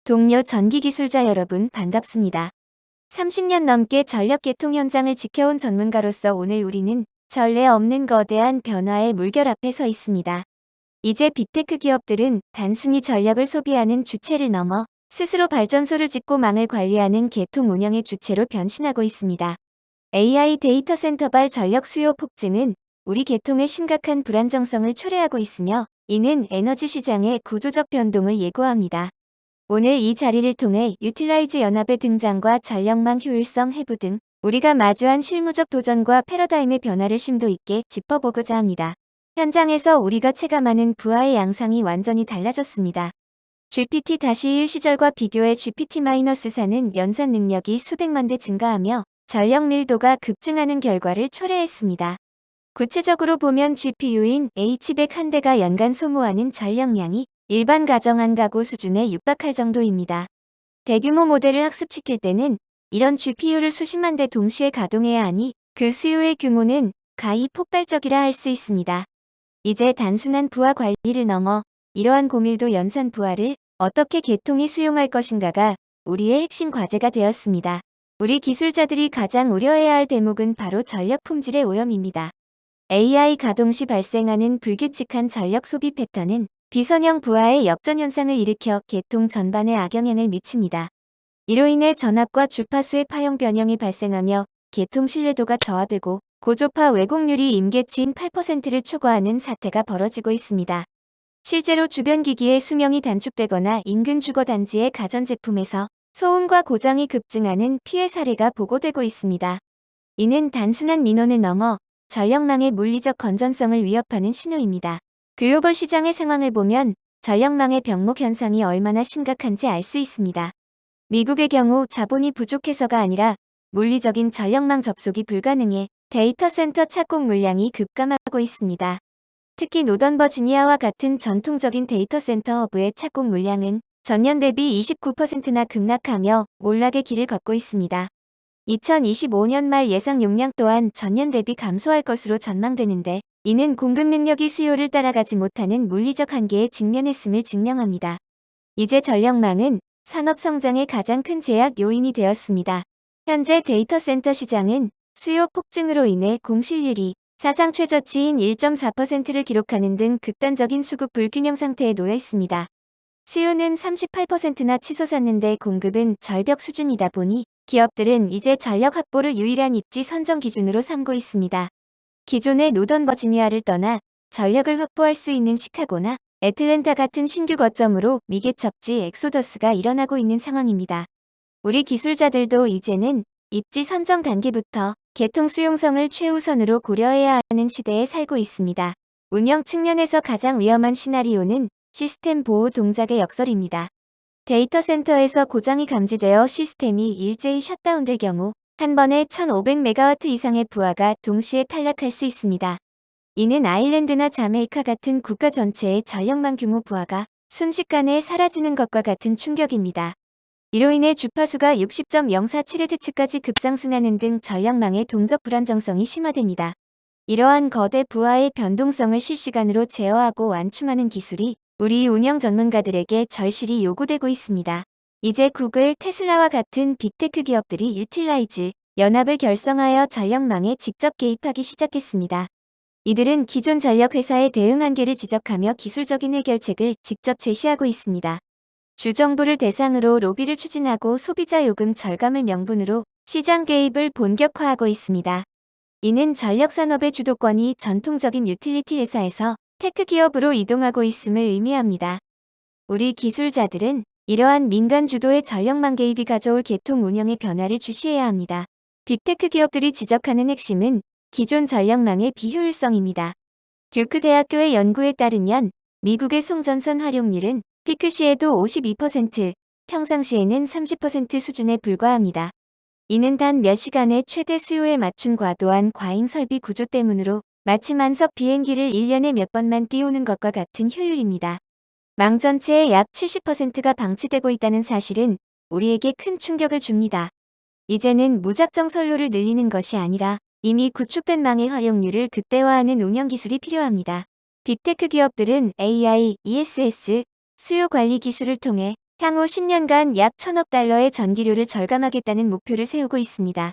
동료 전기기술자 여러분 반갑습니다. 30년 넘게 전력 개통 현장을 지켜온 전문가로서 오늘 우리는 전례 없는 거대한 변화의 물결 앞에 서 있습니다. 이제 빅테크 기업들은 단순히 전력을 소비하는 주체를 넘어 스스로 발전소를 짓고 망을 관리하는 개통 운영의 주체로 변신하고 있습니다. AI 데이터 센터발 전력 수요 폭증은 우리 개통의 심각한 불안정성을 초래하고 있으며 이는 에너지 시장의 구조적 변동을 예고합니다. 오늘 이 자리를 통해 유틸라이즈 연합의 등장과 전력망 효율성 해부 등 우리가 마주한 실무적 도전과 패러다임의 변화를 심도 있게 짚어보고자 합니다. 현장에서 우리가 체감하는 부하의 양상이 완전히 달라졌습니다. GPT-1 시절과 비교해 GPT-4는 연산 능력이 수백만 대 증가하며 전력 밀도가 급증하는 결과를 초래했습니다. 구체적으로 보면 GPU인 H100 한 대가 연간 소모하는 전력량이 일반 가정 한 가구 수준에 육박할 정도입니다. 대규모 모델을 학습시킬 때는 이런 GPU를 수십만 대 동시에 가동해야 하니 그 수요의 규모는 가히 폭발적이라 할 수 있습니다. 이제 단순한 부하 관리를 넘어 이러한 고밀도 연산 부하를 어떻게 개통이 수용할 것인가가 우리의 핵심 과제가 되었습니다. 우리 기술자들이 가장 우려해야 할 대목은 바로 전력 품질의 오염입니다. AI 가동 시 발생하는 불규칙한 전력 소비 패턴은 비선형 부하의 역전 현상을 일으켜 개통 전반에 악영향을 미칩니다. 이로 인해 전압과 주파수의 파형 변형이 발생하며 개통 신뢰도가 저하되고 고조파 왜곡률이 임계치인 8%를 초과하는 사태가 벌어지고 있습니다. 실제로 주변 기기의 수명이 단축되거나 인근 주거단지의 가전제품에서 소음과 고장이 급증하는 피해 사례가 보고되고 있습니다. 이는 단순한 민원을 넘어 전력망의 물리적 건전성을 위협하는 신호입니다. 글로벌 시장의 상황을 보면 전력망의 병목 현상이 얼마나 심각한지 알 수 있습니다. 미국의 경우 자본이 부족해서가 아니라 물리적인 전력망 접속이 불가능해 데이터 센터 착공 물량이 급감하고 있습니다. 특히 노던 버지니아와 같은 전통적인 데이터 센터 허브의 착공 물량은 전년 대비 29%나 급락하며 몰락의 길을 걷고 있습니다. 2025년 말 예상 용량 또한 전년 대비 감소할 것으로 전망되는데 이는 공급 능력이 수요를 따라가지 못하는 물리적 한계에 직면했음을 증명합니다. 이제 전력망은 산업 성장의 가장 큰 제약 요인이 되었습니다. 현재 데이터 센터 시장은 수요 폭증으로 인해 공실률이 사상 최저치인 1.4%를 기록하는 등 극단적인 수급 불균형 상태에 놓여 있습니다. 수요는 38%나 치솟았는데 공급은 절벽 수준이다 보니 기업들은 이제 전력 확보를 유일한 입지 선정 기준으로 삼고 있습니다. 기존의 노던 버지니아를 떠나 전력을 확보할 수 있는 시카고나 애틀랜타 같은 신규 거점으로 미개척지 엑소더스가 일어나고 있는 상황입니다. 우리 기술자들도 이제는 입지 선정 단계부터 개통 수용성을 최우선으로 고려해야 하는 시대에 살고 있습니다. 운영 측면에서 가장 위험한 시나리오는 시스템 보호 동작의 역설입니다. 데이터 센터에서 고장이 감지되어 시스템이 일제히 셧다운될 경우 한 번에 1500메가와트 이상의 부하가 동시에 탈락할 수 있습니다. 이는 아일랜드나 자메이카 같은 국가 전체의 전력망 규모 부하가 순식간에 사라지는 것과 같은 충격입니다. 이로 인해 주파수가 60.047Hz까지 급상승하는 등 전력망의 동적 불안정성이 심화됩니다. 이러한 거대 부하의 변동성을 실시간으로 제어하고 완충하는 기술이 우리 운영 전문가들에게 절실히 요구되고 있습니다. 이제 구글, 테슬라와 같은 빅테크 기업들이 유틸라이즈 연합을 결성하여 전력망에 직접 개입하기 시작했습니다. 이들은 기존 전력 회사의 대응 한계를 지적하며 기술적인 해결책을 직접 제시하고 있습니다. 주정부를 대상으로 로비를 추진하고 소비자 요금 절감을 명분으로 시장 개입을 본격화하고 있습니다. 이는 전력 산업의 주도권이 전통적인 유틸리티 회사에서 테크 기업으로 이동하고 있음을 의미합니다. 우리 기술자들은 이러한 민간 주도의 전력망 개입이 가져올 개통 운영의 변화를 주시해야 합니다. 빅테크 기업들이 지적하는 핵심은 기존 전력망의 비효율성입니다. 듀크 대학교의 연구에 따르면 미국의 송전선 활용률은 피크 시에도 52%, 평상시에는 30% 수준에 불과합니다. 이는 단 몇 시간의 최대 수요에 맞춘 과도한 과잉 설비 구조 때문으로 마치 만석 비행기를 1년에 몇 번만 띄우는 것과 같은 효율입니다. 망 전체의 약 70%가 방치되고 있다는 사실은 우리에게 큰 충격을 줍니다. 이제는 무작정 선로를 늘리는 것이 아니라 이미 구축된 망의 활용률을 극대화하는 운영 기술이 필요합니다. 빅테크 기업들은 AI, ESS, 수요 관리 기술을 통해 향후 10년간 약 1,000억 달러의 전기료를 절감하겠다는 목표를 세우고 있습니다.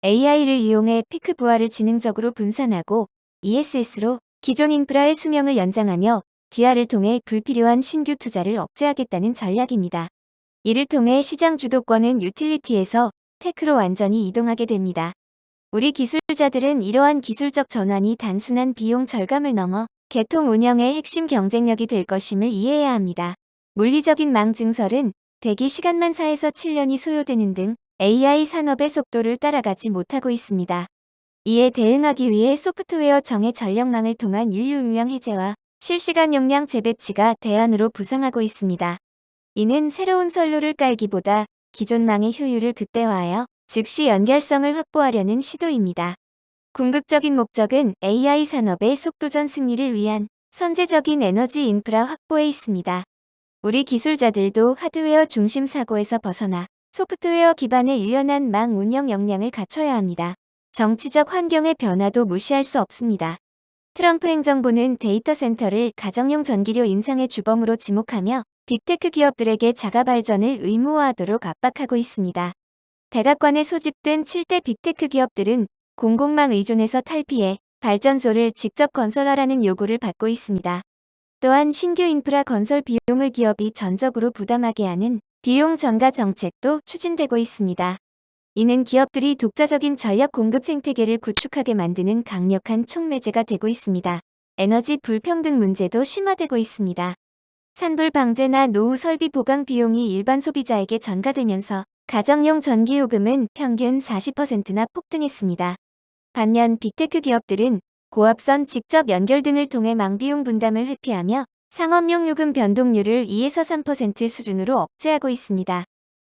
AI를 이용해 피크 부하를 지능적으로 분산하고 ESS로 기존 인프라의 수명을 연장하며 DR을 통해 불필요한 신규 투자를 억제하겠다는 전략입니다. 이를 통해 시장 주도권은 유틸리티에서 테크로 완전히 이동하게 됩니다. 우리 기술자들은 이러한 기술적 전환이 단순한 비용 절감을 넘어 개통 운영의 핵심 경쟁력이 될 것임을 이해해야 합니다. 물리적인 망 증설은 대기 시간만 4에서 7년이 소요되는 등 AI 산업의 속도를 따라가지 못하고 있습니다. 이에 대응하기 위해 소프트웨어 정의 전력망을 통한 유유응명 해제와 실시간 용량 재배치가 대안으로 부상하고 있습니다. 이는 새로운 선로를 깔기보다 기존 망의 효율을 극대화하여 즉시 연결성을 확보하려는 시도입니다. 궁극적인 목적은 AI 산업의 속도전 승리를 위한 선제적인 에너지 인프라 확보에 있습니다. 우리 기술자들도 하드웨어 중심 사고에서 벗어나 소프트웨어 기반의 유연한 망 운영 역량을 갖춰야 합니다. 정치적 환경의 변화도 무시할 수 없습니다. 트럼프 행정부는 데이터 센터를 가정용 전기료 인상의 주범으로 지목하며 빅테크 기업들에게 자가 발전을 의무화하도록 압박하고 있습니다. 백악관에 소집된 7대 빅테크 기업들은 공공망 의존에서 탈피해 발전소를 직접 건설하라는 요구를 받고 있습니다. 또한 신규 인프라 건설 비용을 기업이 전적으로 부담하게 하는 비용 전가 정책도 추진되고 있습니다. 이는 기업들이 독자적인 전력 공급 생태계를 구축하게 만드는 강력한 촉매제가 되고 있습니다. 에너지 불평등 문제도 심화되고 있습니다. 산불 방제나 노후 설비 보강 비용이 일반 소비자에게 전가되면서 가정용 전기요금은 평균 40%나 폭등했습니다. 반면 빅테크 기업들은 고압선 직접 연결 등을 통해 망비용 분담을 회피하며 상업용 요금 변동률을 2에서 3% 수준으로 억제하고 있습니다.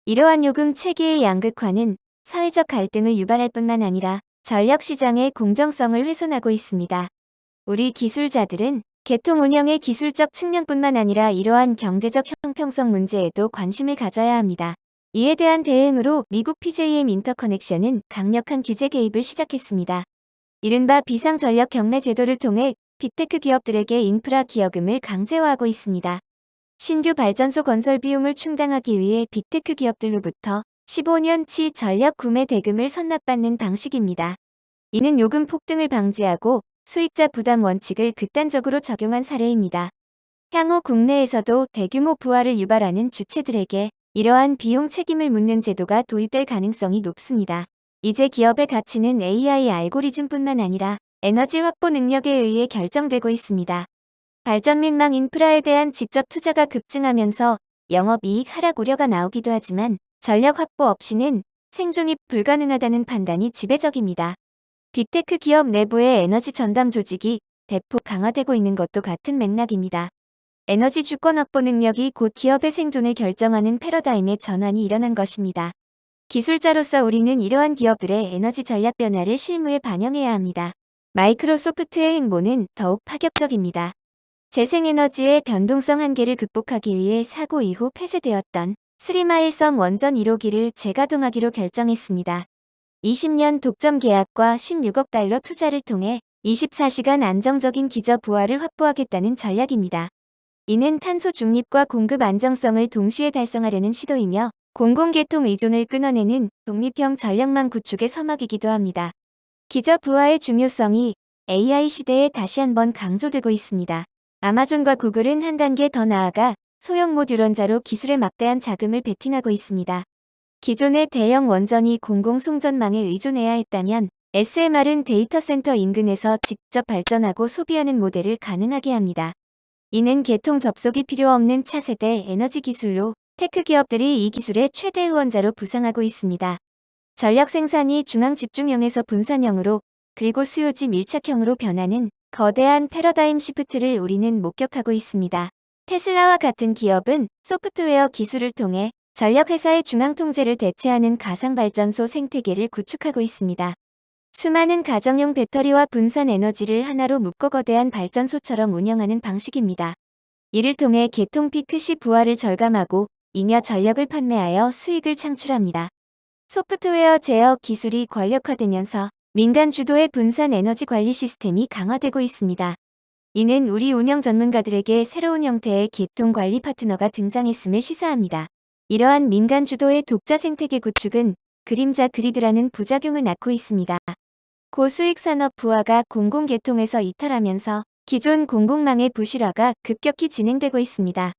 이러한 요금 체계의 양극화는 사회적 갈등을 유발할 뿐만 아니라 전력 시장의 공정성을 훼손하고 있습니다. 우리 기술자들은 개통 운영의 기술적 측면뿐만 아니라 이러한 경제적 형평성 문제에도 관심을 가져야 합니다. 이에 대한 대응으로 미국 PJM 인터커넥션은 강력한 규제 개입을 시작했습니다. 이른바 비상전력 경매 제도를 통해 빅테크 기업들에게 인프라 기여금을 강제화하고 있습니다. 신규 발전소 건설 비용을 충당하기 위해 빅테크 기업들로부터 15년치 전력 구매 대금을 선납받는 방식입니다. 이는 요금 폭등을 방지하고 수익자 부담 원칙을 극단적으로 적용한 사례입니다. 향후 국내에서도 대규모 부하를 유발하는 주체들에게 이러한 비용 책임을 묻는 제도가 도입될 가능성이 높습니다. 이제 기업의 가치는 AI 알고리즘뿐만 아니라 에너지 확보 능력에 의해 결정되고 있습니다. 발전 및 망 인프라에 대한 직접 투자가 급증하면서 영업이익 하락 우려가 나오기도 하지만 전력 확보 없이는 생존이 불가능하다는 판단이 지배적입니다. 빅테크 기업 내부의 에너지 전담 조직이 대폭 강화되고 있는 것도 같은 맥락입니다. 에너지 주권 확보 능력이 곧 기업의 생존을 결정하는 패러다임의 전환이 일어난 것입니다. 기술자로서 우리는 이러한 기업들의 에너지 전략 변화를 실무에 반영해야 합니다. 마이크로소프트의 행보는 더욱 파격적입니다. 재생에너지의 변동성 한계를 극복하기 위해 사고 이후 폐쇄되었던 스리마일섬 원전 1호기를 재가동하기로 결정했습니다. 20년 독점 계약과 16억 달러 투자를 통해 24시간 안정적인 기저 부하를 확보하겠다는 전략입니다. 이는 탄소 중립과 공급 안정성을 동시에 달성하려는 시도이며 공공계통 의존을 끊어내는 독립형 전력망 구축의 서막이기도 합니다. 기저 부하의 중요성이 AI 시대에 다시 한번 강조되고 있습니다. 아마존과 구글은 한 단계 더 나아가 소형 모듈원자로 기술에 막대한 자금을 베팅하고 있습니다. 기존의 대형 원전이 공공송전망에 의존해야 했다면 SMR은 데이터 센터 인근에서 직접 발전하고 소비하는 모델을 가능하게 합니다. 이는 개통 접속이 필요 없는 차세대 에너지 기술로 테크 기업들이 이 기술의 최대 의원자로 부상하고 있습니다. 전력 생산이 중앙 집중형에서 분산형으로 그리고 수요지 밀착형으로 변하는 거대한 패러다임 시프트를 우리는 목격하고 있습니다. 테슬라와 같은 기업은 소프트웨어 기술을 통해 전력 회사의 중앙 통제를 대체하는 가상 발전소 생태계를 구축하고 있습니다. 수많은 가정용 배터리와 분산 에너지를 하나로 묶어 거대한 발전소처럼 운영하는 방식입니다. 이를 통해 개통 피크 시 부하를 절감하고 잉여 전력을 판매하여 수익을 창출합니다. 소프트웨어 제어 기술이 권력화되면서 민간 주도의 분산 에너지 관리 시스템이 강화되고 있습니다. 이는 우리 운영 전문가들에게 새로운 형태의 개통 관리 파트너가 등장했음을 시사합니다. 이러한 민간 주도의 독자 생태계 구축은 그림자 그리드라는 부작용을 낳고 있습니다. 고수익 산업 부화가 공공개통에서 이탈하면서 기존 공공망의 부실화가 급격히 진행되고 있습니다.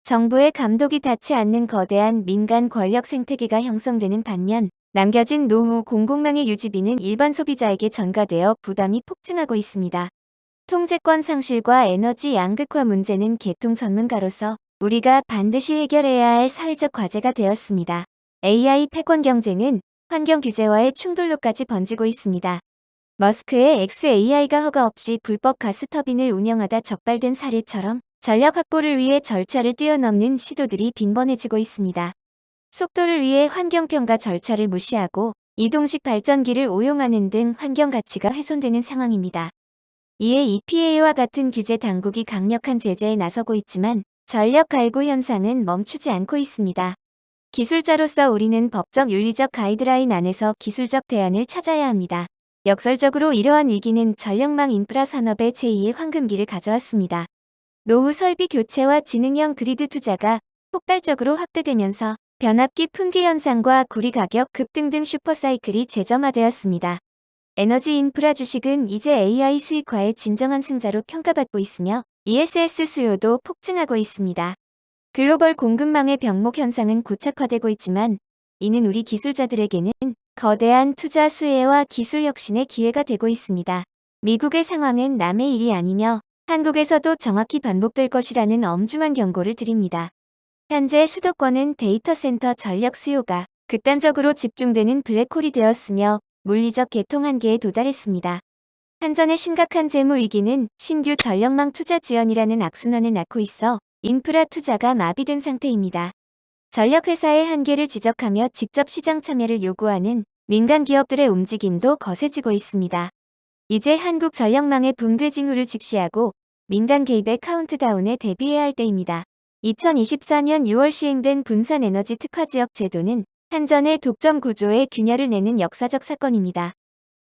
정부의 감독이 닿지 않는 거대한 민간 권력 생태계가 형성되는 반면 남겨진 노후 공공망의 유지비는 일반 소비자에게 전가되어 부담이 폭증하고 있습니다. 통제권 상실과 에너지 양극화 문제는 개통 전문가로서 우리가 반드시 해결해야 할 사회적 과제가 되었습니다. AI 패권 경쟁은 환경 규제와의 충돌로까지 번지고 있습니다. 머스크의 xAI가 허가 없이 불법 가스터빈을 운영하다 적발된 사례처럼 전력 확보를 위해 절차를 뛰어넘는 시도들이 빈번해지고 있습니다. 속도를 위해 환경평가 절차를 무시하고 이동식 발전기를 오용하는 등 환경 가치가 훼손되는 상황입니다. 이에 EPA와 같은 규제 당국이 강력한 제재에 나서고 있지만 전력 갈구 현상은 멈추지 않고 있습니다. 기술자로서 우리는 법적 윤리적 가이드라인 안에서 기술적 대안을 찾아야 합니다. 역설적으로 이러한 위기는 전력망 인프라 산업의 제2의 황금기를 가져왔습니다. 노후 설비 교체와 지능형 그리드 투자가 폭발적으로 확대되면서 변압기 품귀 현상과 구리 가격 급등 등 슈퍼사이클이 재점화되었습니다. 에너지 인프라 주식은 이제 AI 수익화의 진정한 승자로 평가받고 있으며 ESS 수요도 폭증하고 있습니다. 글로벌 공급망의 병목 현상은 고착화되고 있지만 이는 우리 기술자들에게는 거대한 투자 수혜와 기술 혁신의 기회가 되고 있습니다. 미국의 상황은 남의 일이 아니며 한국에서도 정확히 반복될 것이라는 엄중한 경고를 드립니다. 현재 수도권은 데이터 센터 전력 수요가 극단적으로 집중되는 블랙홀이 되었으며 물리적 개통 한계에 도달했습니다. 한전의 심각한 재무 위기는 신규 전력망 투자 지연이라는 악순환을 낳고 있어 인프라 투자가 마비된 상태입니다. 전력회사의 한계를 지적하며 직접 시장 참여를 요구하는 민간 기업들의 움직임도 거세지고 있습니다. 이제 한국 전력망의 붕괴 징후를 직시하고 민간 개입의 카운트다운에 대비해야 할 때입니다. 2024년 6월 시행된 분산에너지 특화지역 제도는 한전의 독점 구조에 균열을 내는 역사적 사건입니다.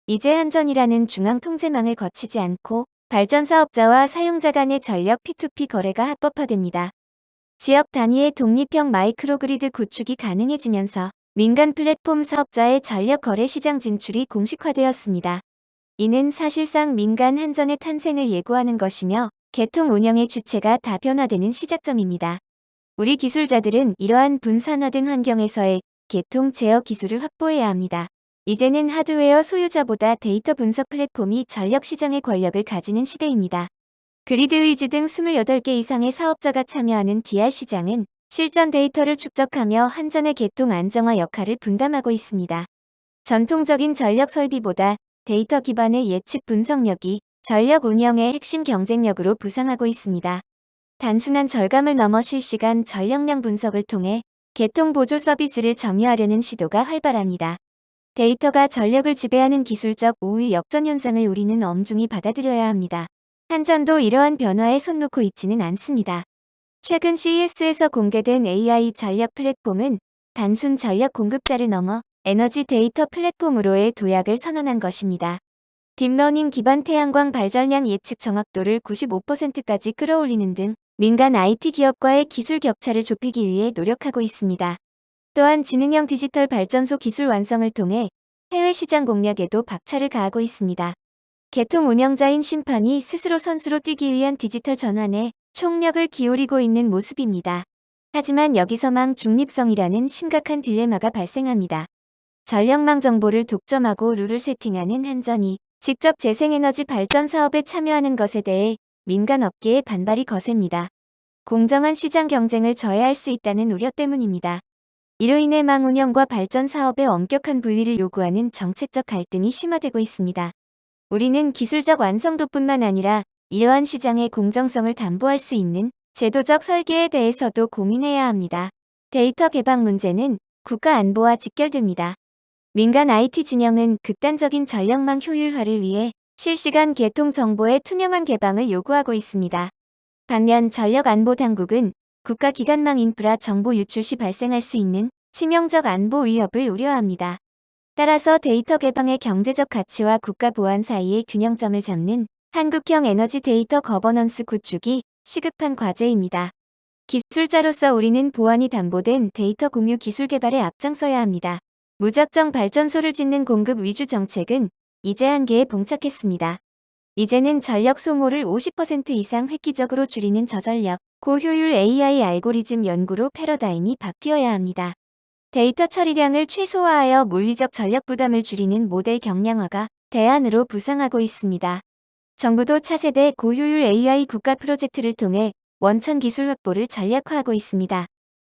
이제 한전이라는 중앙 통제망을 거치지 않고 발전사업자와 사용자 간의 전력 P2P 거래가 합법화됩니다. 지역 단위의 독립형 마이크로그리드 구축이 가능해지면서 민간 플랫폼 사업자의 전력 거래 시장 진출이 공식화되었습니다. 이는 사실상 민간 한전의 탄생을 예고하는 것이며 개통 운영의 주체가 다변화되는 시작점입니다. 우리 기술자들은 이러한 분산화된 환경에서의 개통 제어 기술을 확보해야 합니다. 이제는 하드웨어 소유자보다 데이터 분석 플랫폼이 전력 시장의 권력을 가지는 시대입니다. 그리드 의지 등 28개 이상의 사업자가 참여하는 DR 시장은 실전 데이터를 축적하며 한전의 개통 안정화 역할을 분담하고 있습니다. 전통적인 전력 설비보다 데이터 기반의 예측 분석력이 전력 운영의 핵심 경쟁력으로 부상하고 있습니다. 단순한 절감을 넘어 실시간 전력량 분석을 통해 개통 보조 서비스를 점유하려는 시도가 활발합니다. 데이터가 전력을 지배하는 기술적 우위 역전 현상을 우리는 엄중히 받아들여야 합니다. 한전도 이러한 변화에 손 놓고 있지는 않습니다. 최근 CES에서 공개된 AI 전력 플랫폼은 단순 전력 공급자를 넘어 에너지 데이터 플랫폼으로의 도약을 선언한 것입니다. 딥러닝 기반 태양광 발전량 예측 정확도를 95%까지 끌어올리는 등 민간 IT 기업과의 기술 격차를 좁히기 위해 노력하고 있습니다. 또한 지능형 디지털 발전소 기술 완성을 통해 해외 시장 공략에도 박차를 가하고 있습니다. 개통 운영자인 심판이 스스로 선수로 뛰기 위한 디지털 전환에 총력을 기울이고 있는 모습입니다. 하지만 여기서만 중립성이라는 심각한 딜레마가 발생합니다. 전력망 정보를 독점하고 룰을 세팅하는 한전이 직접 재생에너지 발전 사업에 참여하는 것에 대해 민간 업계의 반발이 거셉니다. 공정한 시장 경쟁을 저해할 수 있다는 우려 때문입니다. 이로 인해 망 운영과 발전 사업의 엄격한 분리를 요구하는 정책적 갈등이 심화되고 있습니다. 우리는 기술적 완성도뿐만 아니라 이러한 시장의 공정성을 담보할 수 있는 제도적 설계에 대해서도 고민해야 합니다. 데이터 개방 문제는 국가 안보와 직결됩니다. 민간 IT 진영은 극단적인 전력망 효율화를 위해 실시간 개통 정보의 투명한 개방을 요구하고 있습니다. 반면 전력 안보 당국은 국가 기관망 인프라 정보 유출 시 발생할 수 있는 치명적 안보 위협을 우려합니다. 따라서 데이터 개방의 경제적 가치와 국가 보안 사이의 균형점을 잡는 한국형 에너지 데이터 거버넌스 구축이 시급한 과제입니다. 기술자로서 우리는 보안이 담보된 데이터 공유 기술 개발에 앞장서야 합니다. 무작정 발전소를 짓는 공급 위주 정책은 이제 한계에 봉착했습니다. 이제는 전력 소모를 50% 이상 획기적으로 줄이는 저전력, 고효율 AI 알고리즘 연구로 패러다임이 바뀌어야 합니다. 데이터 처리량을 최소화하여 물리적 전력 부담을 줄이는 모델 경량화가 대안으로 부상하고 있습니다. 정부도 차세대 고효율 AI 국가 프로젝트를 통해 원천 기술 확보를 전략화하고 있습니다.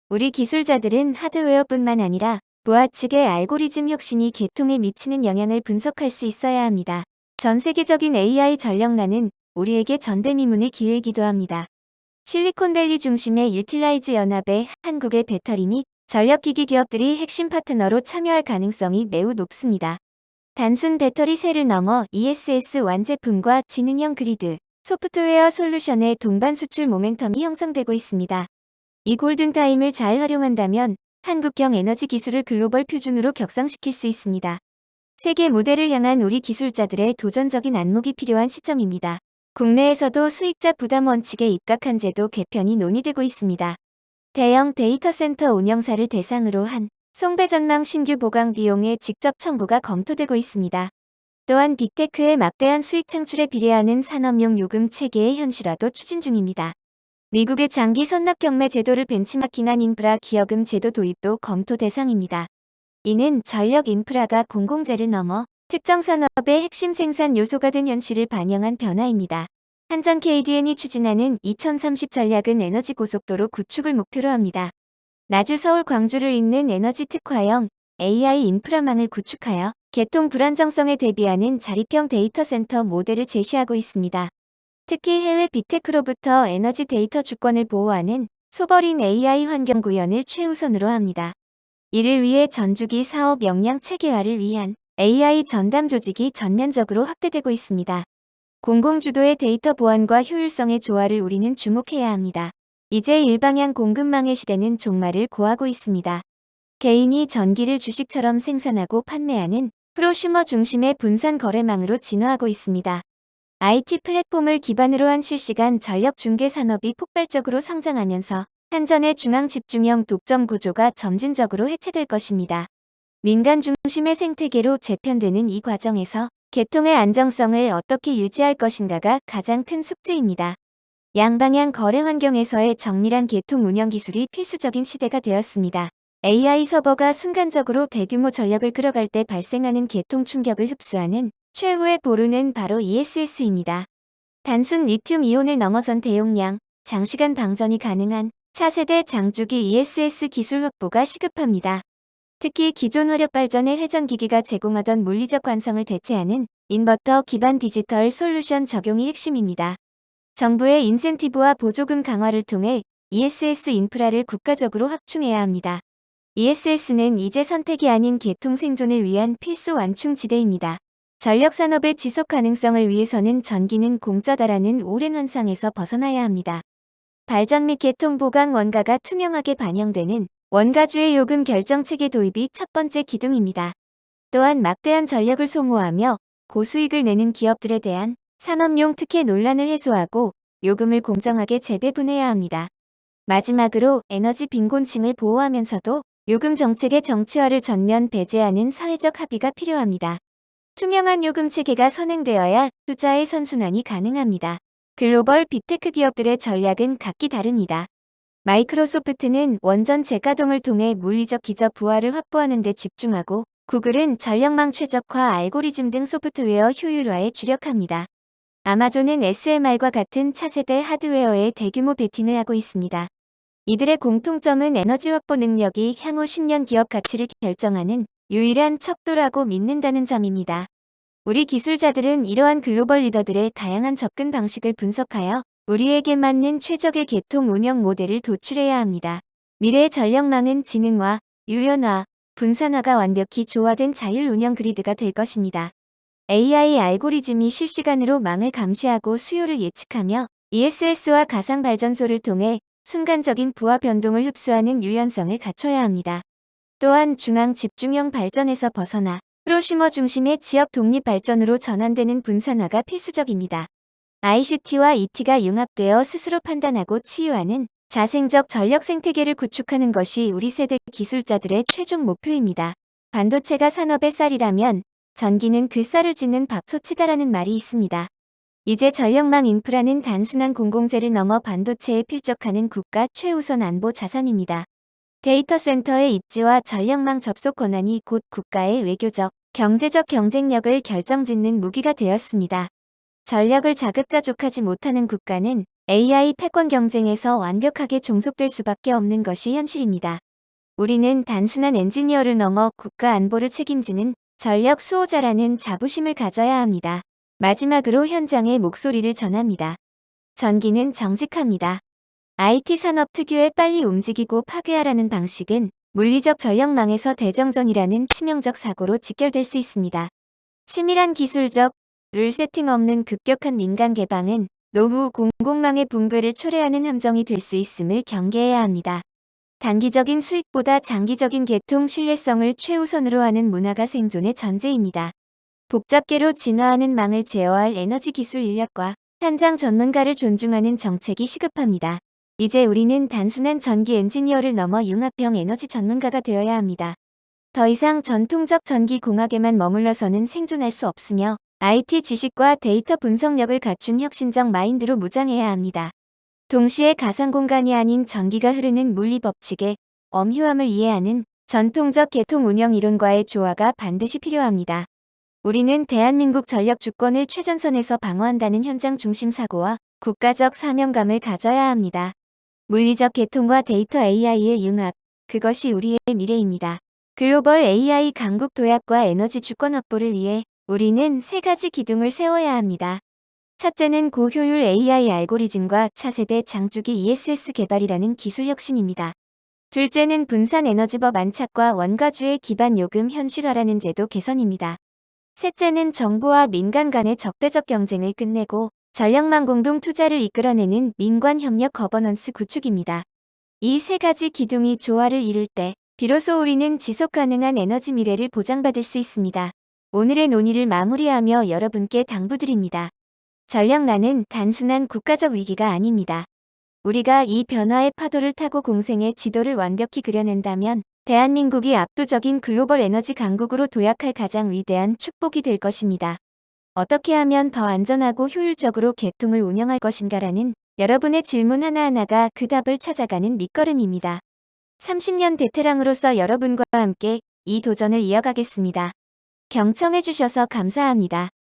우리 기술자들은 하드웨어뿐만 아니라 부하 측의 알고리즘 혁신이 계통에 미치는 영향을 분석할 수 있어야 합니다. 전 세계적인 AI 전력난은 우리에게 전대미문의 기회이기도 합니다. 실리콘밸리 중심의 유틸라이즈 연합에 한국의 배터리 및 전력기기 기업들이 핵심 파트너로 참여할 가능성이 매우 높습니다. 단순 배터리 셀을 넘어 ESS 완제품과 지능형 그리드, 소프트웨어 솔루션의 동반 수출 모멘텀이 형성되고 있습니다. 이 골든타임을 잘 활용한다면 한국형 에너지 기술을 글로벌 표준으로 격상시킬 수 있습니다. 세계 무대를 향한 우리 기술자들의 도전적인 안목이 필요한 시점입니다. 국내에서도 수익자 부담 원칙에 입각한 제도 개편이 논의되고 있습니다. 대형 데이터 센터 운영사를 대상으로 한 송배 전망 신규 보강 비용의 직접 청구가 검토되고 있습니다. 또한 빅테크의 막대한 수익 창출에 비례하는 산업용 요금 체계의 현실화도 추진 중입니다. 미국의 장기 선납 경매 제도를 벤치마킹한 인프라 기여금 제도 도입도 검토 대상입니다. 이는 전력 인프라가 공공재를 넘어 특정 산업의 핵심 생산 요소가 된 현실을 반영한 변화입니다. 한전 KDN이 추진하는 2030 전략은 에너지 고속도로 구축을 목표로 합니다. 나주 서울 광주를 잇는 에너지 특화형 AI 인프라망을 구축하여 개통 불안정성에 대비하는 자립형 데이터 센터 모델을 제시하고 있습니다. 특히 해외 빅테크로부터 에너지 데이터 주권을 보호하는 소버린 AI 환경 구현을 최우선으로 합니다. 이를 위해 전주기 사업 역량 체계화를 위한 AI 전담 조직이 전면적으로 확대되고 있습니다. 공공주도의 데이터 보안과 효율성의 조화를 우리는 주목해야 합니다. 이제 일방향 공급망의 시대는 종말을 고하고 있습니다. 개인이 전기를 주식처럼 생산하고 판매하는 프로슈머 중심의 분산 거래망으로 진화하고 있습니다. IT 플랫폼을 기반으로 한 실시간 전력 중개 산업이 폭발적으로 성장하면서 한전의 중앙 집중형 독점 구조가 점진적으로 해체될 것입니다. 민간 중심의 생태계로 재편되는 이 과정에서 개통의 안정성을 어떻게 유지할 것인가가 가장 큰 숙제입니다. 양방향 거래 환경에서의 정밀한 개통 운영 기술이 필수적인 시대가 되었습니다. AI 서버가 순간적으로 대규모 전력을 끌어갈 때 발생하는 개통 충격을 흡수하는 최후의 보루는 바로 ESS입니다. 단순 리튬 이온을 넘어선 대용량, 장시간 방전이 가능한 차세대 장주기 ESS 기술 확보가 시급합니다. 특히 기존 화력 발전의 회전기기가 제공하던 물리적 관성을 대체하는 인버터 기반 디지털 솔루션 적용이 핵심입니다. 정부의 인센티브와 보조금 강화를 통해 ESS 인프라를 국가적으로 확충해야 합니다. ESS는 이제 선택이 아닌 개통 생존을 위한 필수 완충지대입니다. 전력산업의 지속 가능성을 위해서는 전기는 공짜다라는 오랜 환상에서 벗어나야 합니다. 발전 및 개통 보강 원가가 투명하게 반영되는 원가주의 요금 결정체계 도입이 첫 번째 기둥입니다. 또한 막대한 전력을 소모하며 고수익을 내는 기업들에 대한 산업용 특혜 논란을 해소하고 요금을 공정하게 재배분해야 합니다. 마지막으로 에너지 빈곤층을 보호하면서도 요금 정책의 정치화를 전면 배제하는 사회적 합의가 필요합니다. 투명한 요금 체계가 선행되어야 투자의 선순환이 가능합니다. 글로벌 빅테크 기업들의 전략은 각기 다릅니다. 마이크로소프트는 원전 재가동을 통해 물리적 기저 부하를 확보하는 데 집중하고 구글은 전력망 최적화 알고리즘 등 소프트웨어 효율화에 주력합니다. 아마존은 SMR과 같은 차세대 하드웨어에 대규모 베팅을 하고 있습니다. 이들의 공통점은 에너지 확보 능력이 향후 10년 기업 가치를 결정하는 유일한 척도라고 믿는다는 점입니다. 우리 기술자들은 이러한 글로벌 리더들의 다양한 접근 방식을 분석하여 우리에게 맞는 최적의 개통 운영 모델을 도출해야 합니다. 미래의 전력망은 지능화, 유연화, 분산화가 완벽히 조화된 자율 운영 그리드가 될 것입니다. AI 알고리즘이 실시간으로 망을 감시하고 수요를 예측하며 ESS와 가상 발전소를 통해 순간적인 부하 변동을 흡수하는 유연성을 갖춰야 합니다. 또한 중앙 집중형 발전에서 벗어나 프로슈머 중심의 지역 독립 발전으로 전환되는 분산화가 필수적입니다. ICT와 ET가 융합되어 스스로 판단하고 치유하는 자생적 전력 생태계를 구축하는 것이 우리 세대 기술자들의 최종 목표입니다. 반도체가 산업의 쌀이라면 전기는 그 쌀을 짓는 밥솥이다라는 말이 있습니다. 이제 전력망 인프라는 단순한 공공재를 넘어 반도체에 필적하는 국가 최우선 안보 자산입니다. 데이터 센터의 입지와 전력망 접속 권한이 곧 국가의 외교적, 경제적 경쟁력을 결정짓는 무기가 되었습니다. 전력을 자급자족하지 못하는 국가는 AI 패권 경쟁에서 완벽하게 종속될 수밖에 없는 것이 현실입니다. 우리는 단순한 엔지니어를 넘어 국가 안보를 책임지는 전력 수호자라는 자부심을 가져야 합니다. 마지막으로 현장의 목소리를 전합니다. 전기는 정직합니다. IT 산업 특유의 빨리 움직이고 파괴하라는 방식은 물리적 전력망에서 대정전이라는 치명적 사고로 직결될 수 있습니다. 치밀한 기술적, 룰 세팅 없는 급격한 민간 개방은 노후 공공망의 붕괴를 초래하는 함정이 될 수 있음을 경계해야 합니다. 단기적인 수익보다 장기적인 개통 신뢰성을 최우선으로 하는 문화가 생존의 전제입니다. 복잡계로 진화하는 망을 제어할 에너지 기술 인력과 현장 전문가를 존중하는 정책이 시급합니다. 이제 우리는 단순한 전기 엔지니어를 넘어 융합형 에너지 전문가가 되어야 합니다. 더 이상 전통적 전기 공학에만 머물러서는 생존할 수 없으며 IT 지식과 데이터 분석력을 갖춘 혁신적 마인드로 무장해야 합니다. 동시에 가상공간이 아닌 전기가 흐르는 물리 법칙의 엄휴함을 이해하는 전통적 계통 운영 이론과의 조화가 반드시 필요합니다. 우리는 대한민국 전력 주권을 최전선에서 방어한다는 현장 중심 사고와 국가적 사명감을 가져야 합니다. 물리적 계통과 데이터 AI의 융합, 그것이 우리의 미래입니다. 글로벌 AI 강국 도약과 에너지 주권 확보를 위해 우리는 세 가지 기둥을 세워야 합니다. 첫째는 고효율 AI 알고리즘과 차세대 장주기 ESS 개발이라는 기술 혁신입니다. 둘째는 분산 에너지법 안착과 원가주의 기반 요금 현실화라는 제도 개선입니다. 셋째는 정부와 민간 간의 적대적 경쟁을 끝내고 전력망 공동 투자를 이끌어내는 민관 협력 거버넌스 구축입니다. 이 세 가지 기둥이 조화를 이룰 때 비로소 우리는 지속 가능한 에너지 미래를 보장받을 수 있습니다. 오늘의 논의를 마무리하며 여러분께 당부드립니다. 전력난은 단순한 국가적 위기가 아닙니다. 우리가 이 변화의 파도를 타고 공생의 지도를 완벽히 그려낸다면 대한민국이 압도적인 글로벌 에너지 강국으로 도약할 가장 위대한 축복이 될 것입니다. 어떻게 하면 더 안전하고 효율적으로 개통을 운영할 것인가라는 여러분의 질문 하나하나가 그 답을 찾아가는 밑거름입니다. 30년 베테랑으로서 여러분과 함께 이 도전을 이어가겠습니다. 경청해주셔서 감사합니다.